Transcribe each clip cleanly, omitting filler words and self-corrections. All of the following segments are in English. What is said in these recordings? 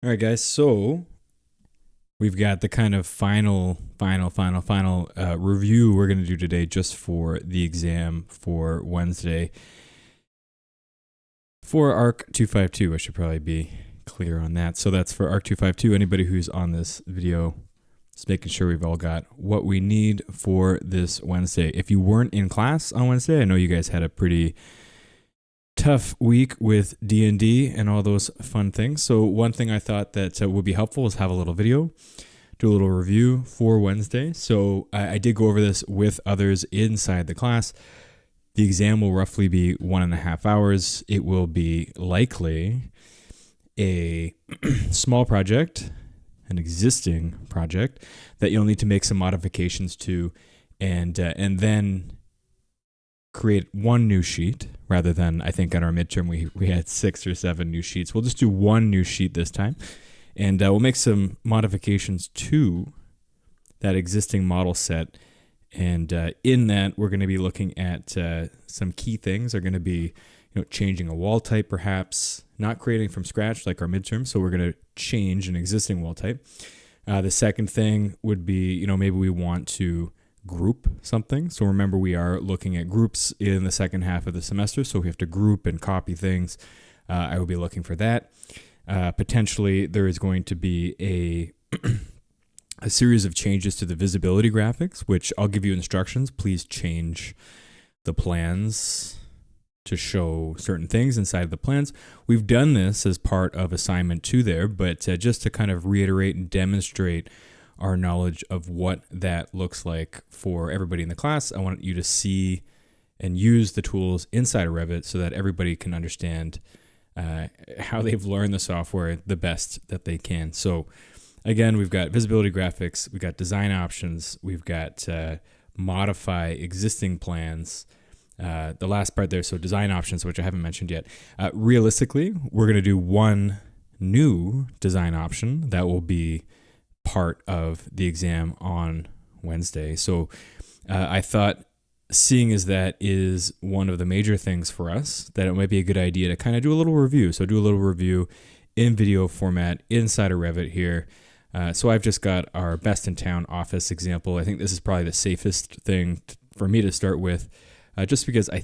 All right, guys. So we've got the kind of final review we're going to do today just for the exam for Wednesday for ARC 252. I should probably be clear on that. So that's for ARC 252. Anybody who's on this video, just making sure we've all got what we need for this Wednesday. If you weren't in class on Wednesday, I know you guys had a pretty tough week with D&D and all those fun things. So one thing I thought that would be helpful is have a little video, do a little review for Wednesday. So I did go over this with others inside the class. The exam will roughly be 1.5 hours. It will be likely a small project, an existing project that you'll need to make some modifications to, and then create one new sheet rather than, I think on our midterm we had 6 or 7 new sheets. We'll just do one new sheet this time, and we'll make some modifications to that existing model set. And in that, we're going to be looking at some key things. Are going to be, changing a wall type, perhaps not creating from scratch like our midterm. So we're going to change an existing wall type. The second thing would be, maybe we want to group something. So remember, we are looking at groups in the second half of the semester. So we have to group and copy things. I will be looking for that. Potentially, there is going to be a series of changes to the visibility graphics, which I'll give you instructions. Please change the plans to show certain things inside of the plans. We've done this as part of assignment 2 there, but just to kind of reiterate and demonstrate our knowledge of what that looks like for everybody in the class, I want you to see and use the tools inside of Revit so that everybody can understand how they've learned the software the best that they can. So again, we've got visibility graphics, we've got design options, we've got modify existing plans. The last part there, so design options, which I haven't mentioned yet. Realistically, we're going to do one new design option that will be part of the exam on Wednesday. So I thought, seeing as that is one of the major things for us, that it might be a good idea to kind of do a little review. So do a little review in video format inside of Revit here. So I've just got our best in town office example. I think this is probably the safest thing for me to start with, just because I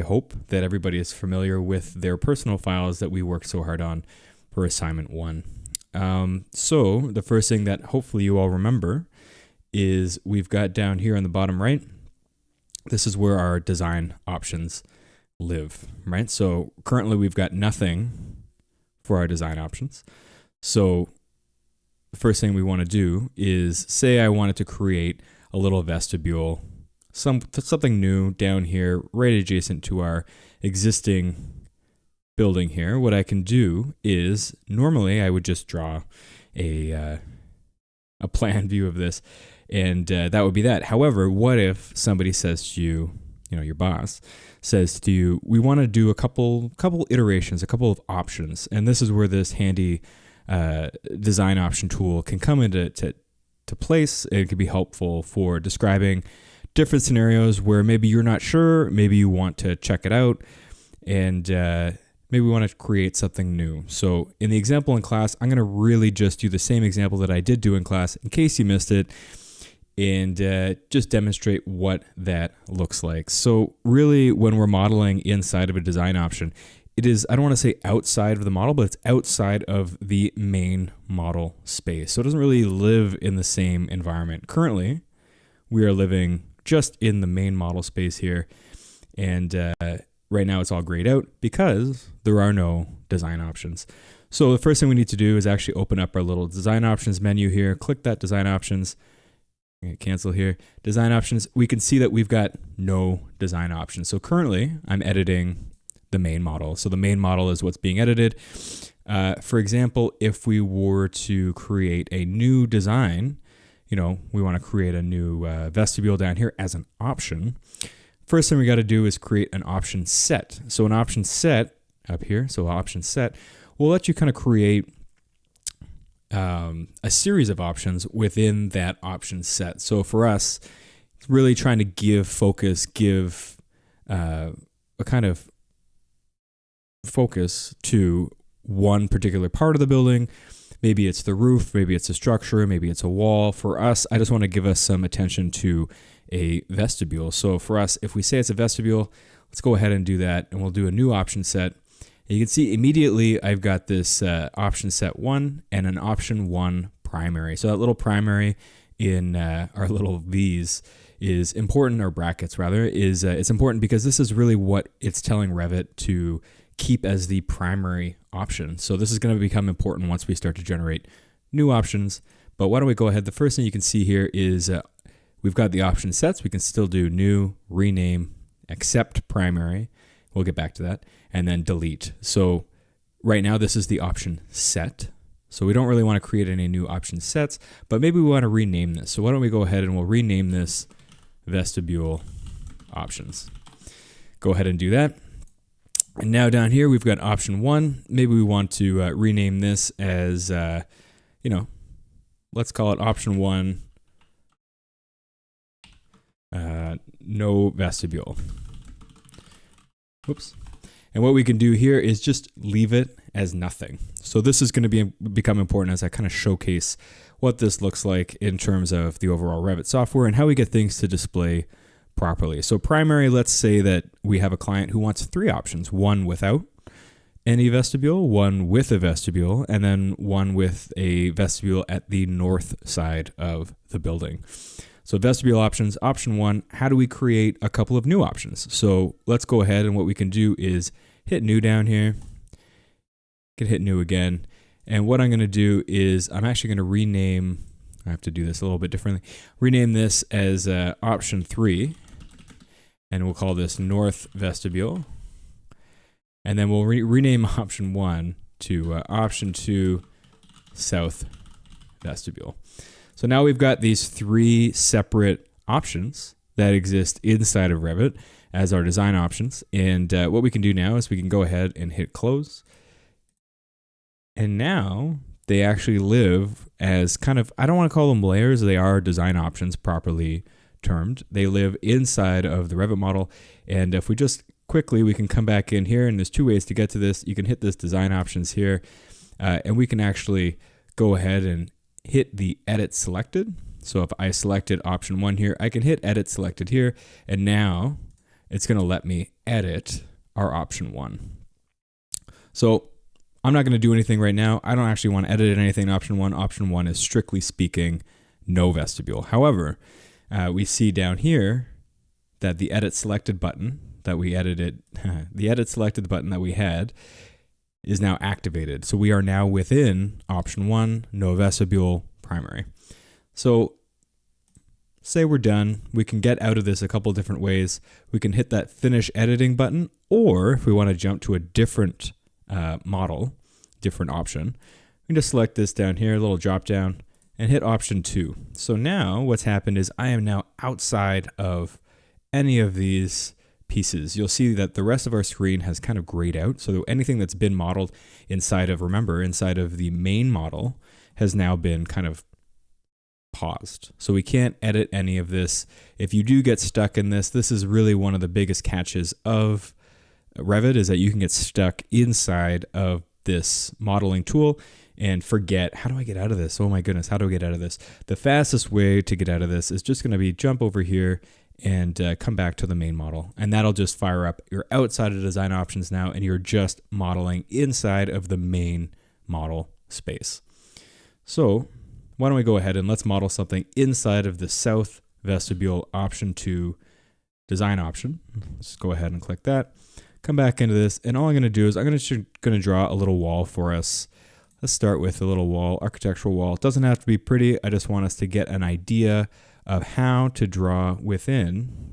hope that everybody is familiar with their personal files that we worked so hard on for assignment 1. So the first thing that hopefully you all remember is we've got down here on the bottom right, this is where our design options live, right? So currently we've got nothing for our design options. So the first thing we want to do is, say I wanted to create a little vestibule, something new down here, right adjacent to our existing building here. What I can do is, normally I would just draw a plan view of this, and that would be that. However, what if somebody says to you, your boss says to you, we want to do a couple iterations, a couple of options, and this is where this handy design option tool can come into place. It could be helpful for describing different scenarios where maybe you're not sure, maybe you want to check it out, and maybe we want to create something new. So in the example in class, I'm going to really just do the same example that I did do in class in case you missed it, and just demonstrate what that looks like. So really, when we're modeling inside of a design option, it is, I don't want to say outside of the model, but it's outside of the main model space. So it doesn't really live in the same environment. Currently, we are living just in the main model space here. And right now it's all grayed out because there are no design options. So the first thing we need to do is actually open up our little design options menu here, click that design options, cancel here, design options. We can see that we've got no design options. So currently I'm editing the main model. So the main model is what's being edited. For example, if we were to create a new design, we want to create a new vestibule down here as an option. First thing we got to do is create an option set. So an option set up here, so option set, will let you kind of create a series of options within that option set. So for us, it's really trying to give focus, a kind of focus to one particular part of the building Maybe it's the roof, maybe it's a structure, maybe it's a wall. For us, I just want to give us some attention to a vestibule. So for us, if we say it's a vestibule, let's go ahead and do that, and we'll do a new option set. And you can see immediately I've got this option set 1 and an option 1 primary. So that little primary in our little V's is important, or brackets rather, is it's important because this is really what it's telling Revit to keep as the primary option. So this is going to become important once we start to generate new options. But why don't we go ahead? The first thing you can see here is we've got the option sets. We can still do new, rename, accept primary. We'll get back to that. And then delete. So right now this is the option set. So we don't really want to create any new option sets, but maybe we want to rename this. So why don't we go ahead and we'll rename this vestibule options. Go ahead and do that. And now down here we've got option 1. Maybe we want to rename this as, let's call it option 1, no vestibule. Whoops. And what we can do here is just leave it as nothing. So this is going to become important as I kind of showcase what this looks like in terms of the overall Revit software and how we get things to display properly. So primary, let's say that we have a client who wants 3 options: 1 without any vestibule, 1 with a vestibule, and then 1 with a vestibule at the north side of the building. So vestibule options, option 1, how do we create a couple of new options? So let's go ahead, and what we can do is hit new down here. Can hit new again. And what I'm going to do is I'm actually going to rename, I have to do this a little bit differently, rename this as option 3, and we'll call this north vestibule. And then we'll rename option 1 to option 2 south vestibule. So now we've got these 3 separate options that exist inside of Revit as our design options. And what we can do now is we can go ahead and hit close. And now they actually live as kind of, I don't want to call them layers, they are design options properly termed. They live inside of the Revit model. And if we just quickly, we can come back in here, and there's 2 ways to get to this. You can hit this design options here, and we can actually go ahead and hit the edit selected. So if I selected option 1 here, I can hit edit selected here, and now it's going to let me edit our option 1. So I'm not going to do anything right now. I don't actually want to edit anything in option 1. Option 1 is strictly speaking no vestibule. However, we see down here that the edit selected button that we edited, the edit selected button that we had is now activated. So we are now within option 1, no vestibule primary. So say we're done, we can get out of this a couple different ways. We can hit that finish editing button, or if we want to jump to a different model, different option, we can just select this down here, a little drop down, and hit option 2. So now what's happened is I am now outside of any of these pieces. You'll see that the rest of our screen has kind of grayed out. So anything that's been modeled inside of, remember, inside of the main model has now been kind of paused. So we can't edit any of this. If you do get stuck in this, this is really one of the biggest catches of Revit, is that you can get stuck inside of this modeling tool and forget, how do I get out of this? Oh my goodness, how do I get out of this? The fastest way to get out of this is just going to be jump over here and come back to the main model. And that'll just fire up. You're outside of design options now, and you're just modeling inside of the main model space. So why don't we go ahead and let's model something inside of the south vestibule option 2 design option. Let's go ahead and click that. Come back into this, and all I'm going to do is I'm going to draw a little wall for us. Let's start with a little wall, architectural wall. It doesn't have to be pretty. I just want us to get an idea of how to draw within.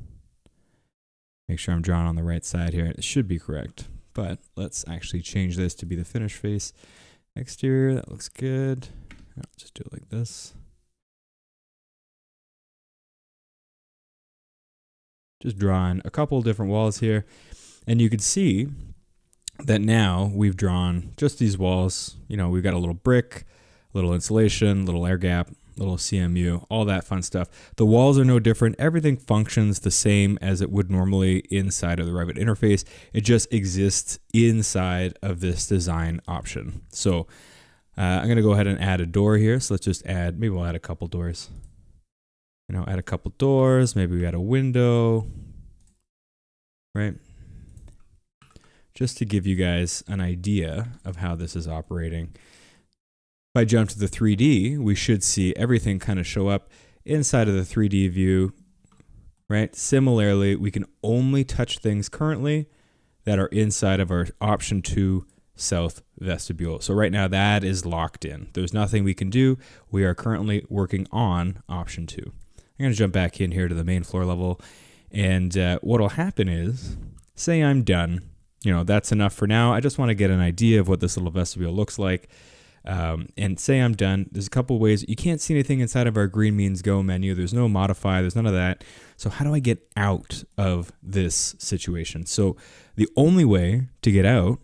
Make sure I'm drawing on the right side here. It should be correct, but let's actually change this to be the finish face. Exterior, that looks good. I'll just do it like this. Just drawing a couple different walls here. And you can see that now we've drawn just these walls. You know, we've got a little brick, little insulation, little air gap, little CMU, all that fun stuff. The walls are no different. Everything functions the same as it would normally inside of the Revit interface. It just exists inside of this design option. So I'm going to go ahead and add a door here. So let's just add, maybe we'll add a couple doors. Add a couple doors. Maybe we add a window, right? Just to give you guys an idea of how this is operating. If I jump to the 3D, we should see everything kind of show up inside of the 3D view, right? Similarly, we can only touch things currently that are inside of our option 2 south vestibule. So right now that is locked in. There's nothing we can do. We are currently working on option 2. I'm going to jump back in here to the main floor level. And what will happen is, say I'm done. That's enough for now. I just want to get an idea of what this little vestibule looks like. And say I'm done. There's a couple ways. You can't see anything inside of our green means go menu. There's no modify. There's none of that. So how do I get out of this situation? So the only way to get out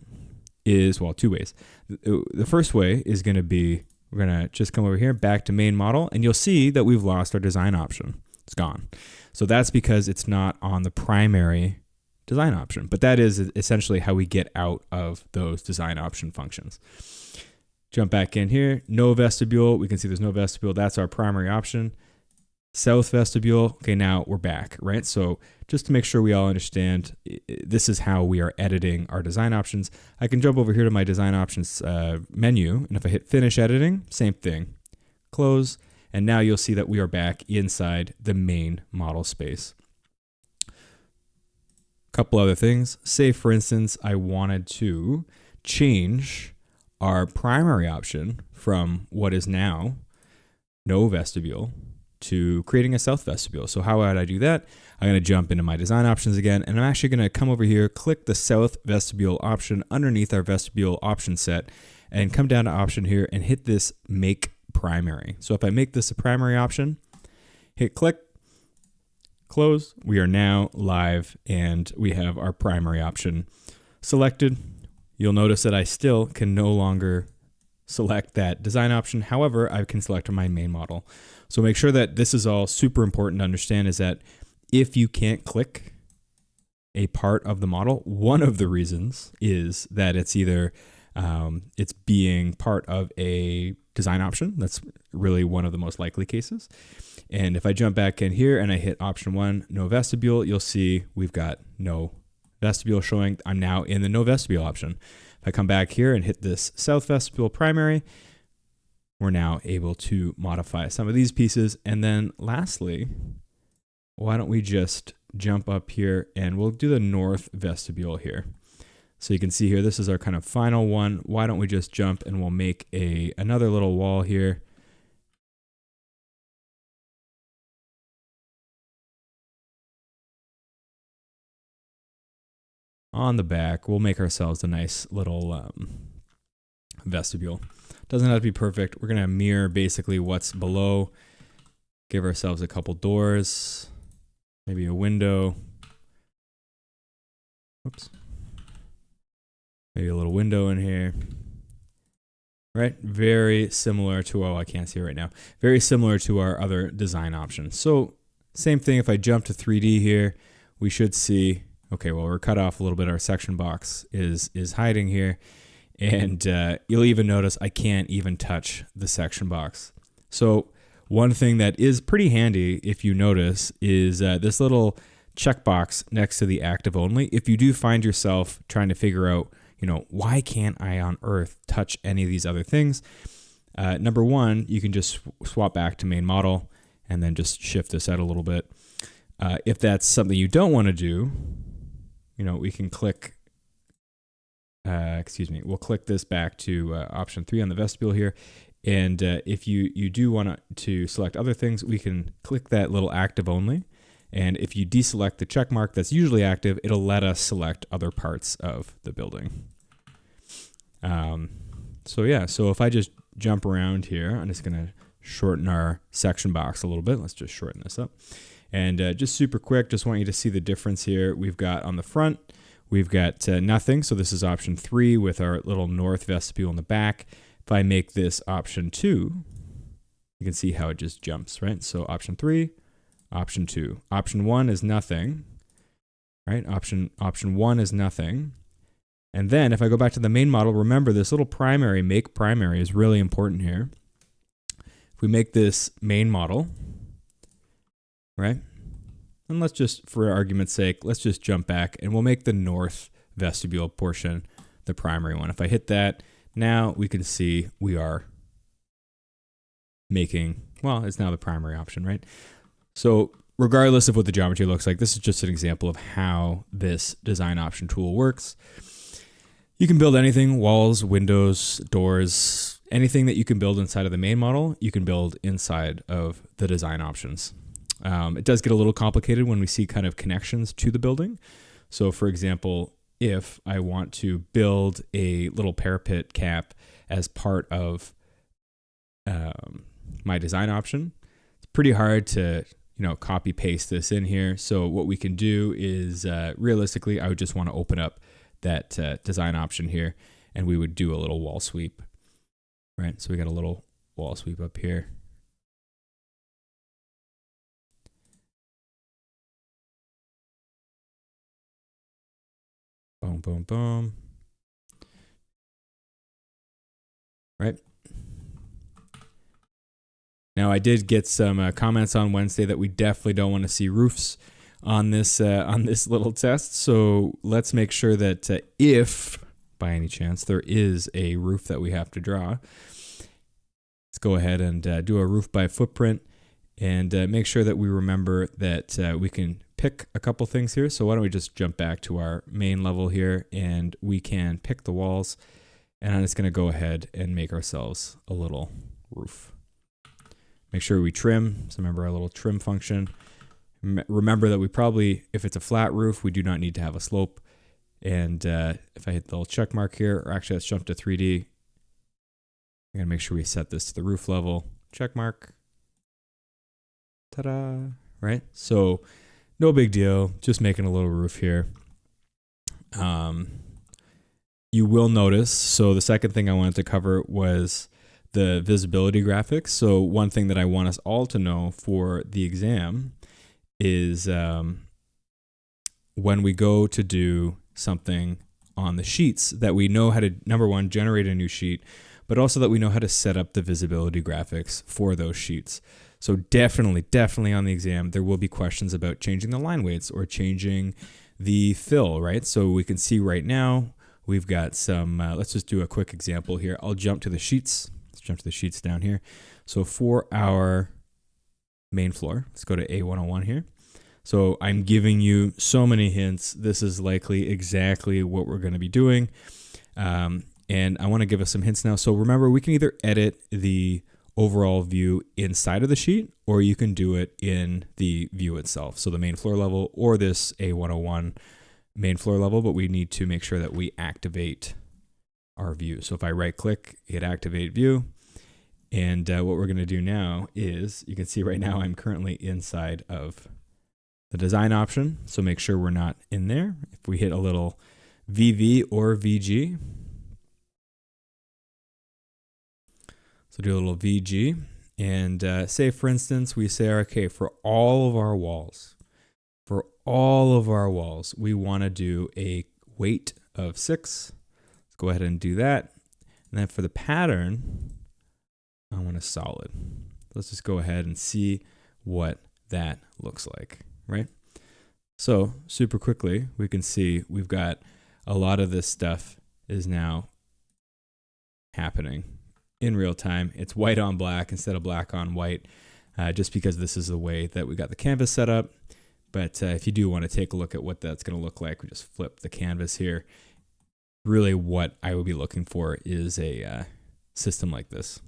is, well, two ways. The first way is going to be, we're going to just come over here, back to main model, and you'll see that we've lost our design option. It's gone. So that's because it's not on the primary design option. But that is essentially how we get out of those design option functions. Jump back in here, no vestibule. We can see there's no vestibule. That's our primary option. South vestibule. Okay, now we're back, right? So just to make sure we all understand, this is how we are editing our design options. I can jump over here to my design options menu, and if I hit finish editing, same thing. Close, and now you'll see that we are back inside the main model space. Couple other things. Say, for instance, I wanted to change our primary option from what is now no vestibule to creating a south vestibule. So how would I do that? I'm going to jump into my design options again, and I'm actually going to come over here, click the south vestibule option underneath our vestibule option set, and come down to option here and hit this make primary. So if I make this a primary option, hit click, close, we are now live and we have our primary option selected. You'll notice that I still can no longer select that design option. However, I can select my main model. So make sure that this is all super important to understand, is that if you can't click a part of the model, one of the reasons is that it's either it's being part of a design option. That's really one of the most likely cases. And if I jump back in here and I hit option 1, no vestibule, you'll see we've got no vestibule showing. I'm now in the no vestibule option. If I come back here and hit this south vestibule primary, we're now able to modify some of these pieces. And then lastly, why don't we just jump up here and we'll do the north vestibule here. So you can see here, this is our kind of final one. Why don't we just jump and we'll make another little wall here. On the back, we'll make ourselves a nice little vestibule. Doesn't have to be perfect. We're going to mirror basically what's below. Give ourselves a couple doors, maybe a window. Oops. Maybe a little window in here. Right? Very similar to, oh, I can't see it right now. Very similar to our other design options. So same thing, if I jump to 3D here, we should see, okay, well, we're cut off a little bit. Our section box is hiding here. And you'll even notice I can't even touch the section box. So one thing that is pretty handy, if you notice, is this little checkbox next to the active only. If you do find yourself trying to figure out, why can't I on earth touch any of these other things? Number one, you can just swap back to main model and then just shift this out a little bit. If that's something you don't want to do, we can click, we'll click this back to option 3 on the vestibule here. And if you do want to select other things, we can click that little active only. And if you deselect the check mark that's usually active, it'll let us select other parts of the building. So if I just jump around here, I'm just going to shorten our section box a little bit. Let's just shorten this up. And just super quick, just want you to see the difference here. We've got on the front, we've got nothing. So this is option 3 with our little north vestibule in the back. If I make this option 2, you can see how it just jumps, right? So option 3, option 2. Option 1 is nothing, right? Option 1 is nothing. And then if I go back to the main model, remember this little primary, make primary, is really important here. If we make this main model, right? And let's just, for argument's sake, let's just jump back and we'll make the north vestibule portion the primary one. If I hit that, now we can see we are making, well, it's now the primary option, right? So regardless of what the geometry looks like, this is just an example of how this design option tool works. You can build anything, walls, windows, doors, anything that you can build inside of the main model, you can build inside of the design options. It does get a little complicated when we see kind of connections to the building. So for example, if I want to build a little parapet cap as part of my design option, it's pretty hard to copy paste this in here. So what we can do is realistically, I would just want to open up that design option here and we would do a little wall sweep, right? So we got a little wall sweep up here. Boom, boom, boom. Right. Now I did get some comments on Wednesday that we definitely don't want to see roofs on this little test. So let's make sure that if by any chance there is a roof that we have to draw, let's go ahead and do a roof by footprint and make sure that we remember that we can pick a couple things here. So why don't we just jump back to our main level here and we can pick the walls, and I'm just going to go ahead and make ourselves a little roof. Make sure we trim. So remember our little trim function. Remember that we probably, if it's a flat roof, we do not need to have a slope. And if I hit the little check mark here, or actually let's jump to 3D. I'm going to make sure we set this to the roof level. Check mark. Ta-da. Right? So no big deal. Just making a little roof here. You will notice, so the second thing I wanted to cover was the visibility graphics. So one thing that I want us all to know for the exam is when we go to do something on the sheets, that we know how to, number one, generate a new sheet, but also that we know how to set up the visibility graphics for those sheets. So definitely on the exam, there will be questions about changing the line weights or changing the fill, right? So we can see right now, we've got some, let's just do a quick example here. I'll jump to the sheets. Let's jump to the sheets down here. So for our main floor, let's go to A101 here. So I'm giving you so many hints. This is likely exactly what we're going to be doing. And I want to give us some hints now. So remember, we can either edit the overall view inside of the sheet, or you can do it in the view itself. So the main floor level or this A101 main floor level, but we need to make sure that we activate our view. So if I right click, hit activate view. And what we're going to do now is, you can see right now I'm currently inside of the design option. So make sure we're not in there. If we hit a little VV or VG, so do a little VG, and say for instance, we say, okay, for all of our walls, we want to do a weight of 6. Let's go ahead and do that. And then for the pattern, I want a solid. Let's just go ahead and see what that looks like, right? So super quickly, we can see we've got a lot of this stuff is now happening in real time. It's white on black instead of black on white, just because this is the way that we got the canvas set up. But if you do want to take a look at what that's going to look like, we just flip the canvas here. Really what I would be looking for is a system like this.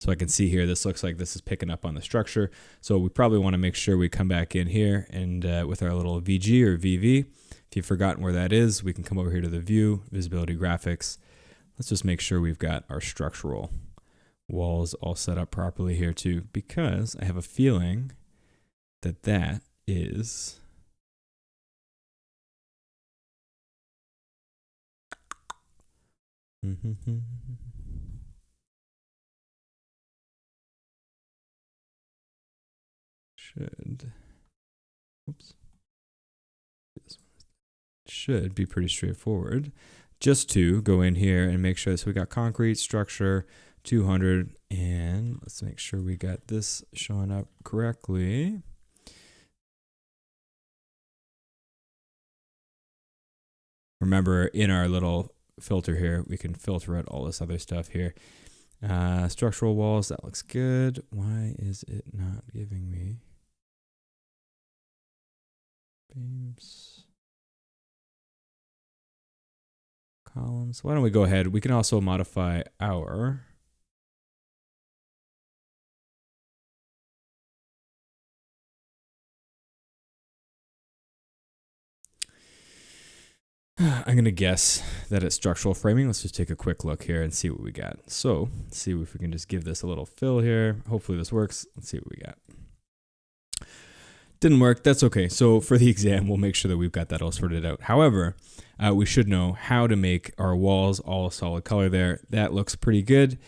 So I can see here, this looks like this is picking up on the structure. So we probably want to make sure we come back in here and with our little VG or VV, if you've forgotten where that is, we can come over here to the view, visibility graphics. Let's just make sure we've got our structural walls all set up properly here too, because I have a feeling that that is should be pretty straightforward. Just to go in here and make sure. So we got concrete, structure, 200, and let's make sure we got this showing up correctly. Remember, in our little filter here, we can filter out all this other stuff here. Structural walls, that looks good. Why is it not giving me beams? Columns. Why don't we go ahead? We can also modify our I'm going to guess that it's structural framing. Let's just take a quick look here and see what we got. So let's see if we can just give this a little fill here. Hopefully this works. Let's see what we got. Didn't work. That's okay. So for the exam, we'll make sure that we've got that all sorted out. However, we should know how to make our walls all solid color there. That looks pretty good.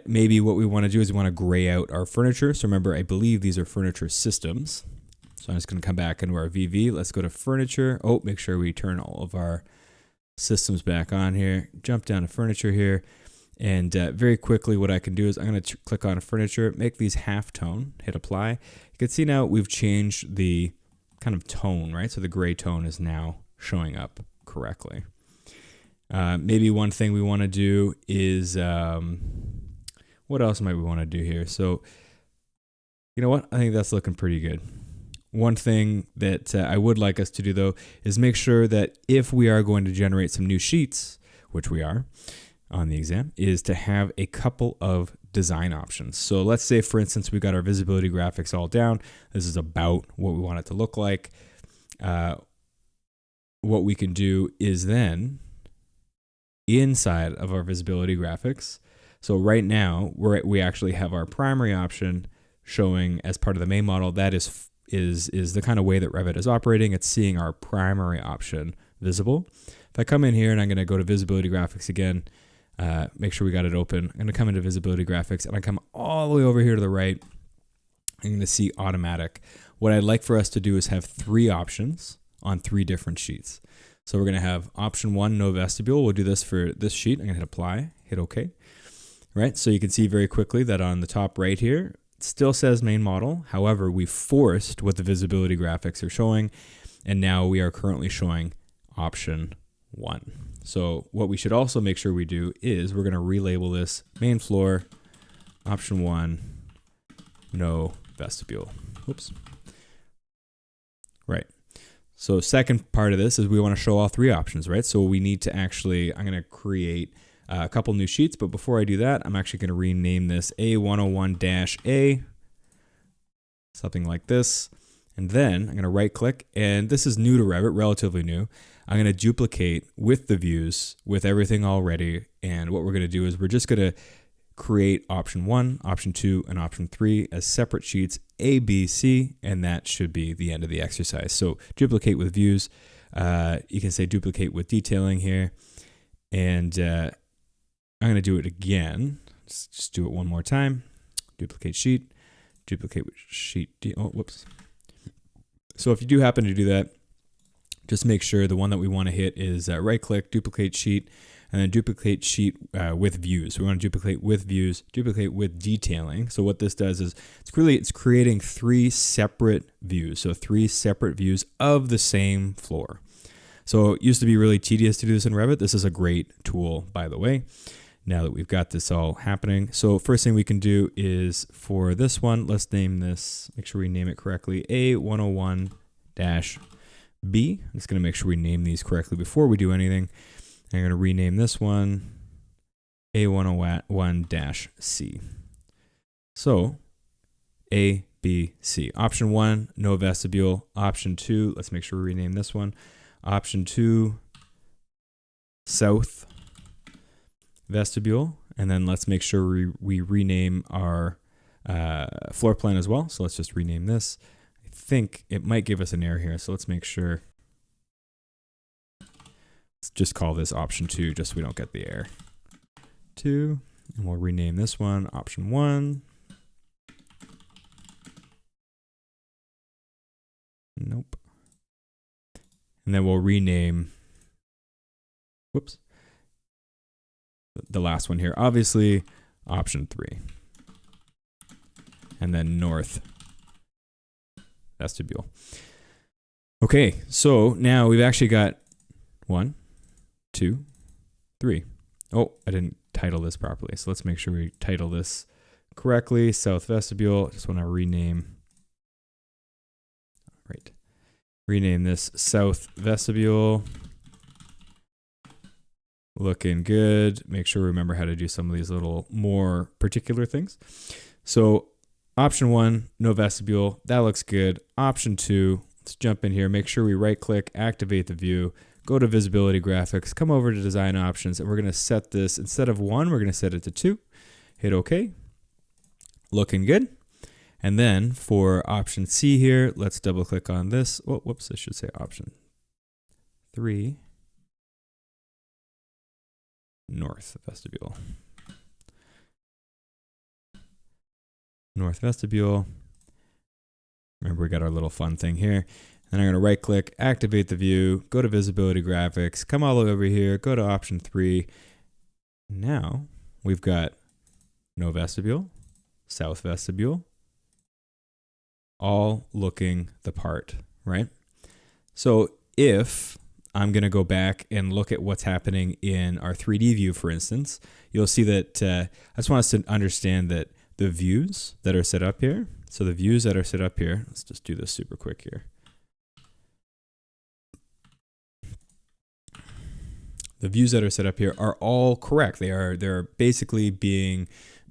Maybe what we want to do is we want to gray out our furniture. So remember, I believe these are furniture systems. So I'm just going to come back into our VV. Let's go to furniture. Oh, make sure we turn all of our systems back on here. Jump down to furniture here. And very quickly, what I can do is I'm going to click on furniture, make these halftone, hit apply. You can see now we've changed the kind of tone, right? So the gray tone is now showing up correctly. Maybe one thing we want to do is, what else might we want to do here? So, you know what? I think that's looking pretty good. One thing that I would like us to do, though, is make sure that if we are going to generate some new sheets, which we are on the exam, is to have a couple of design options. So let's say, for instance, we got our visibility graphics all down. This is about what we want it to look like. What we can do is then, inside of our visibility graphics, so right now we actually have our primary option showing as part of the main model. That is the kind of way that Revit is operating. It's seeing our primary option visible. If I come in here and I'm going to go to visibility graphics again, make sure we got it open. I'm going to come into visibility graphics and I come all the way over here to the right. I'm going to see automatic. What I'd like for us to do is have 3 options on 3 different sheets. So we're going to have option 1, no vestibule. We'll do this for this sheet. I'm going to hit apply, hit OK. Right. So you can see very quickly that on the top right here, still says main model. However, we forced what the visibility graphics are showing, and now we are currently showing option 1. So what we should also make sure we do is we're going to relabel this main floor option 1 no vestibule. Oops. Right. So second part of this is we want to show all 3 options, right? So we need to actually, I'm going to create a couple new sheets, but before I do that, I'm actually going to rename this A101-A, something like this. And then I'm going to right click, and this is new to Revit, relatively new. I'm going to duplicate with the views with everything already. And what we're going to do is we're just going to create option 1, option 2, and option 3 as separate sheets, A, B, C, and that should be the end of the exercise. So duplicate with views. You can say duplicate with detailing here. And I'm going to do it again. Just do it one more time. Duplicate sheet, duplicate sheet. Oh, whoops. So if you do happen to do that, just make sure the one that we want to hit is right click, duplicate sheet, and then duplicate sheet with views. We want to duplicate with views, duplicate with detailing. So what this does is it's creating 3 separate views. So 3 separate views of the same floor. So it used to be really tedious to do this in Revit. This is a great tool, by the way, now that we've got this all happening. So first thing we can do is for this one, let's name this, make sure we name it correctly, A101-B. I'm just going to make sure we name these correctly before we do anything. I'm going to rename this one A101-C. So A, B, C. Option 1, no vestibule. Option 2, let's make sure we rename this one. Option 2, south vestibule. And then let's make sure we rename our floor plan as well. So let's just rename this. I think it might give us an error here. So let's make sure. Let's just call this option 2 just so we don't get the error. 2. And we'll rename this one option 1. Nope. And then we'll rename, whoops, the last one here, obviously option 3. And then north vestibule. Okay, so now we've actually got 1, 2, 3. Oh, I didn't title this properly. So let's make sure we title this correctly. South vestibule. Just want to rename. Right. Rename this south vestibule. Looking good. Make sure we remember how to do some of these little more particular things. So option 1, no vestibule. That looks good. Option 2, let's jump in here. Make sure we right click, activate the view, go to visibility graphics, come over to design options, and we're going to set this, instead of 1, we're going to set it to 2. Hit OK. Looking good. And then for option C here, let's double click on this. Oh, whoops, I should say option 3. North vestibule. North vestibule. Remember, we got our little fun thing here. Then I'm going to right click, activate the view, go to visibility graphics, come all the way over here, go to option 3. Now we've got no vestibule, south vestibule, all looking the part, right? So if I'm going to go back and look at what's happening in our 3D view, for instance, you'll see that I just want us to understand that the views that are set up here, so the views that are set up here, let's just do this super quick here. The views that are set up here are all correct. They're basically being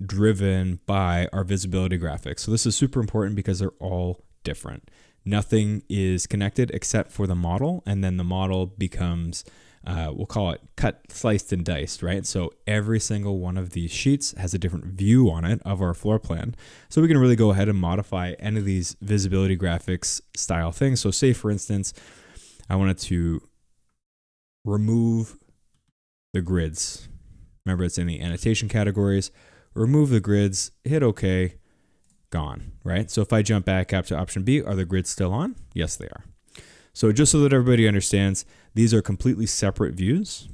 driven by our visibility graphics. So this is super important because they're all different. Nothing is connected except for the model, and then the model becomes, we'll call it cut, sliced, and diced, right? So every single one of these sheets has a different view on it of our floor plan. So we can really go ahead and modify any of these visibility graphics style things. So say, for instance, I wanted to remove the grids. Remember, it's in the annotation categories. Remove the grids, hit OK. Gone, right? So if I jump back up to option B, are the grids still on? Yes, they are. So just so that everybody understands, these are completely separate views,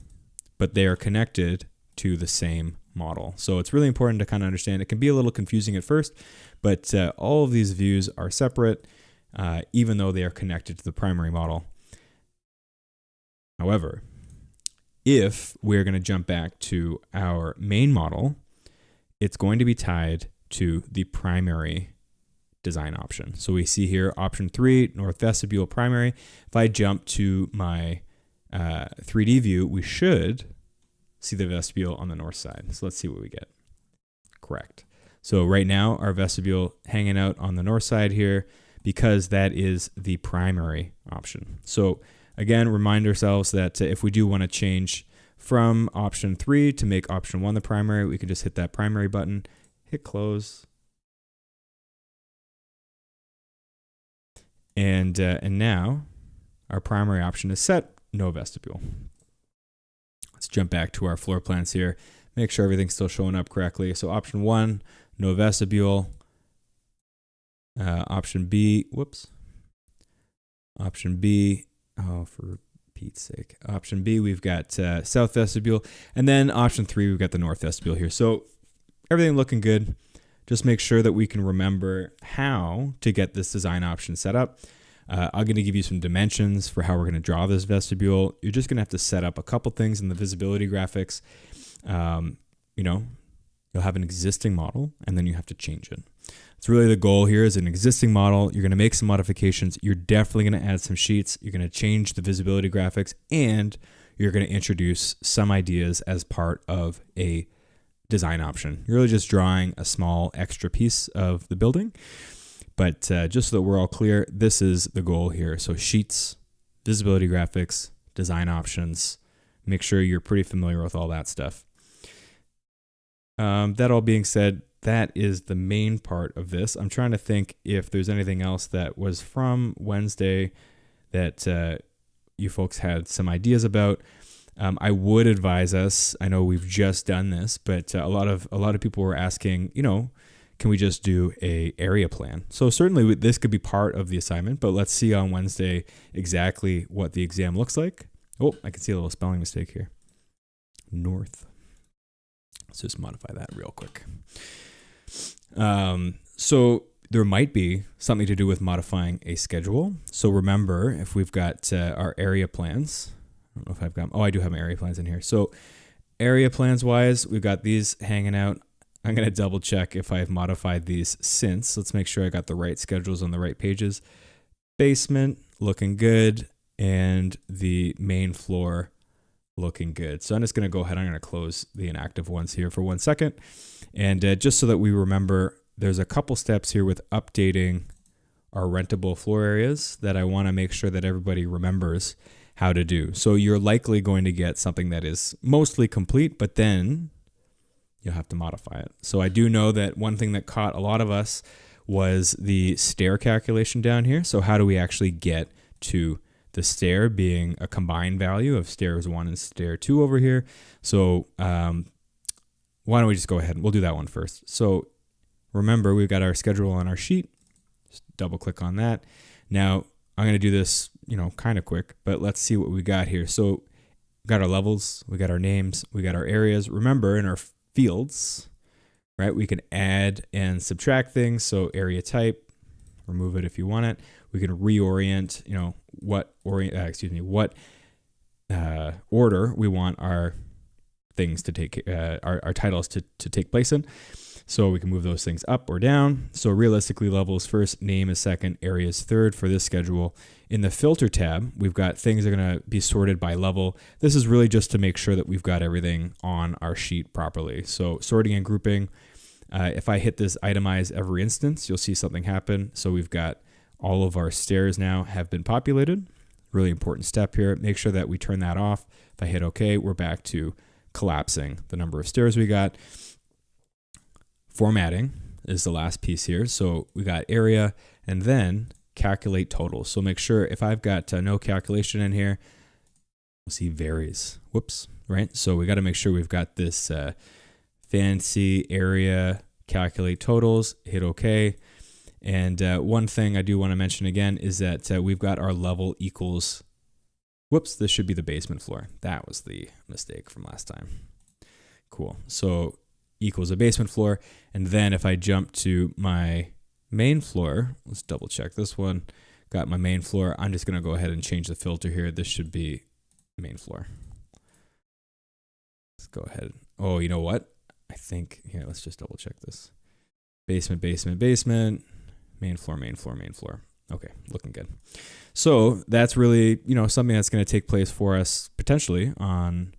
but they are connected to the same model. So it's really important to kind of understand. It can be a little confusing at first, but all of these views are separate, even though they are connected to the primary model. However, if we're going to jump back to our main model, it's going to be tied to the primary design option. So we see here option 3, north vestibule primary. If I jump to my 3D view, we should see the vestibule on the north side. So let's see what we get. Correct. So right now our vestibule hanging out on the north side here because that is the primary option. So again, remind ourselves that if we do want to change from option 3 to make option 1 the primary, we can just hit that primary button, hit close. And now our primary option is set, no vestibule. Let's jump back to our floor plans here. Make sure everything's still showing up correctly. So option 1, no vestibule. Option B, whoops. Option B, oh, for Pete's sake. Option B, we've got south vestibule. And then option 3, we've got the north vestibule here. So everything looking good. Just make sure that we can remember how to get this design option set up. I'm going to give you some dimensions for how we're going to draw this vestibule. You're just going to have to set up a couple things in the visibility graphics. You'll have an existing model and then you have to change it. It's really the goal here is an existing model. You're going to make some modifications. You're definitely going to add some sheets. You're going to change the visibility graphics and you're going to introduce some ideas as part of a design option. You're really just drawing a small extra piece of the building, but just so that we're all clear, this is the goal here. So sheets, visibility graphics, design options, make sure you're pretty familiar with all that stuff. That all being said, that is the main part of this. I'm trying to think if there's anything else that was from Wednesday that you folks had some ideas about. I would advise us, I know we've just done this, but a lot of people were asking, can we just do a area plan? So certainly this could be part of the assignment, but let's see on Wednesday exactly what the exam looks like. Oh, I can see a little spelling mistake here. North. Let's just modify that real quick. So there might be something to do with modifying a schedule. So remember, if we've got our area plans, I don't know if I've got, I do have my area plans in here. So area plans wise, we've got these hanging out. I'm going to double check if I've modified these since. Let's make sure I got the right schedules on the right pages. Basement, looking good. And the main floor, looking good. So I'm just going to go ahead. I'm going to close the inactive ones here for 1 second. And just so that we remember, there's a couple steps here with updating our rentable floor areas that I want to make sure that everybody remembers how to do. So you're likely going to get something that is mostly complete, but then you'll have to modify it. So I do know that one thing that caught a lot of us was the stair calculation down here. So how do we actually get to the stair being a combined value of stairs 1 and stair 2 over here? So why don't we just go ahead and we'll do that one first. So remember, we've got our schedule on our sheet. Just double click on that. Now I'm going to do this, kind of quick, but let's see what we got here. So we got our levels, we got our names, we got our areas. Remember, in our fields, right, we can add and subtract things. So area type, remove it if you want it. We can reorient, what order we want our things to take, our titles to take place in. So we can move those things up or down. So realistically, levels first, name is second, area is third for this schedule. In the filter tab, we've got things that are going to be sorted by level. This is really just to make sure that we've got everything on our sheet properly. So sorting and grouping, if I hit this itemize every instance, you'll see something happen. So we've got all of our stairs now have been populated. Really important step here. Make sure that we turn that off. If I hit OK, we're back to collapsing the number of stairs we got. Formatting is the last piece here. So we got area and then calculate total. So make sure if I've got no calculation in here, we'll see varies. Whoops, right? So we got to make sure we've got this fancy area calculate totals, hit OK. And one thing I do want to mention again is that we've got our level equals, whoops, this should be the basement floor. That was the mistake from last time. Cool. So equals a basement floor. And then if I jump to my main floor, let's double check this one. Got my main floor. I'm just going to go ahead and change the filter here. This should be main floor. Let's go ahead. Oh, you know what? I think, here, let's just double check this. Basement, basement, basement, main floor, main floor, main floor. Okay, looking good. So that's really, something that's going to take place for us potentially on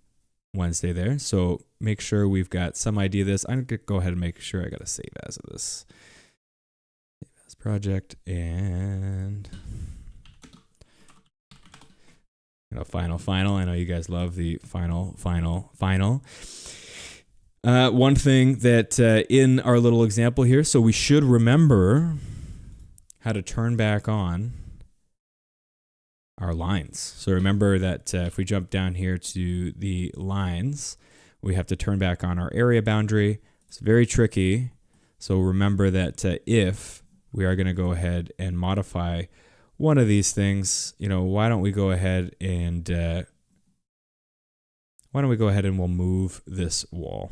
Wednesday there. So make sure we've got some idea of this. I'm going to go ahead and make sure I got to save as of this. Save as project and final. I know you guys love the final. One thing that in our little example here, so we should remember how to turn back on our lines. So remember that if we jump down here to the lines, we have to turn back on our area boundary. It's very tricky. So remember that if we are going to go ahead and modify one of these things, why don't we go ahead and we'll move this wall,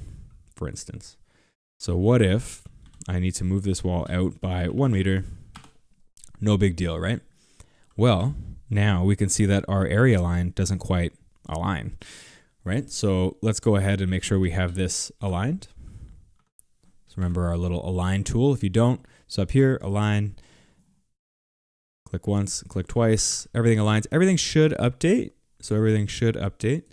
for instance. So what if I need to move this wall out by 1 meter? No big deal, right? Well, now we can see that our area line doesn't quite align, right? So let's go ahead and make sure we have this aligned. So remember our little align tool. If you don't, so up here, align, click once, click twice, everything aligns. Everything should update. So everything should update.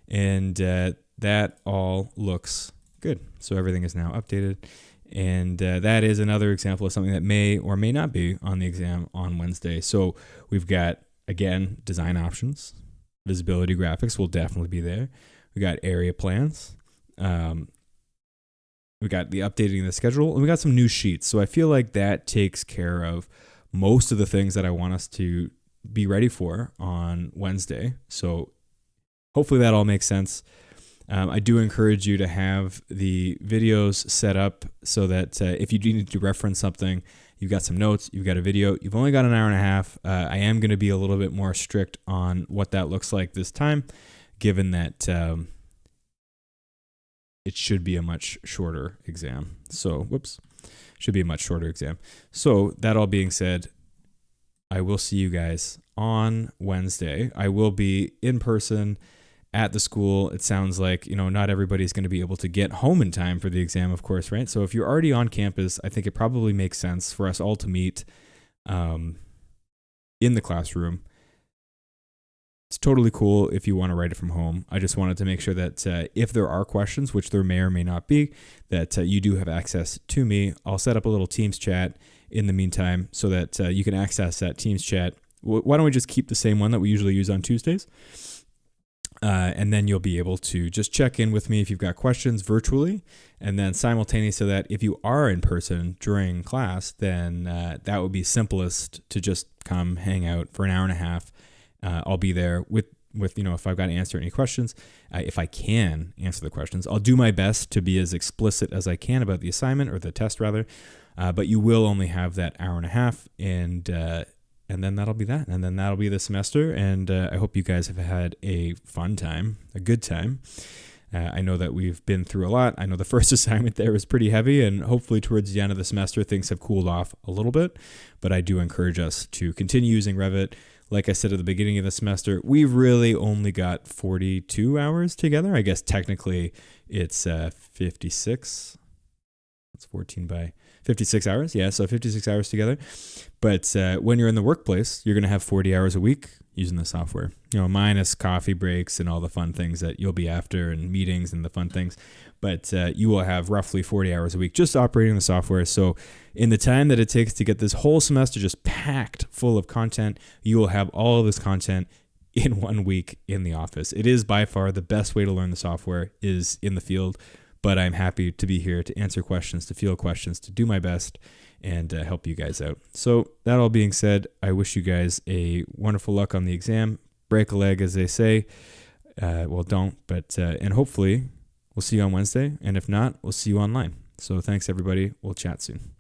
And that all looks good. So everything is now updated. And that is another example of something that may or may not be on the exam on Wednesday. So we've got, again, design options. Visibility graphics will definitely be there. We got area plans. We got the updating of the schedule. And we got some new sheets. So I feel like that takes care of most of the things that I want us to be ready for on Wednesday. So hopefully that all makes sense. I do encourage you to have the videos set up so that if you do need to reference something, you've got some notes, you've got a video, you've only got an hour and a half. I am going to be a little bit more strict on what that looks like this time, given that it should be a much shorter exam. So, should be a much shorter exam. So that all being said, I will see you guys on Wednesday. I will be in person at the school. It sounds like, not everybody's going to be able to get home in time for the exam, of course, right? So if you're already on campus, I think it probably makes sense for us all to meet in the classroom. It's totally cool if you want to write it from home. I just wanted to make sure that if there are questions, which there may or may not be, that you do have access to me. I'll set up a little Teams chat in the meantime so that you can access that Teams chat. Why don't we just keep the same one that we usually use on Tuesdays? And then you'll be able to just check in with me if you've got questions virtually. And then simultaneous to that, if you are in person during class, then that would be simplest to just come hang out for an hour and a half. I'll be there with if I've got to answer any questions, if I can answer the questions, I'll do my best to be as explicit as I can about the assignment or the test rather. But you will only have that hour and a half, and then that'll be that, and then that'll be the semester. And I hope you guys have had a fun time, a good time. I know that we've been through a lot. I know the first assignment there was pretty heavy, and hopefully towards the end of the semester, things have cooled off a little bit. But I do encourage us to continue using Revit. Like I said at the beginning of the semester, we've really only got 42 hours together. I guess technically it's 56. That's 14 by 56 hours. Yeah, so 56 hours together. But when you're in the workplace, you're going to have 40 hours a week using the software, minus coffee breaks and all the fun things that you'll be after and meetings and the fun things. But you will have roughly 40 hours a week just operating the software. So in the time that it takes to get this whole semester just packed full of content, you will have all of this content in 1 week in the office. It is by far the best way to learn the software is in the field, but I'm happy to be here to answer questions, to field questions, to do my best and help you guys out. So that all being said, I wish you guys a wonderful luck on the exam. Break a leg, as they say. Well, don't, but and hopefully we'll see you on Wednesday. And if not, we'll see you online. So thanks, everybody. We'll chat soon.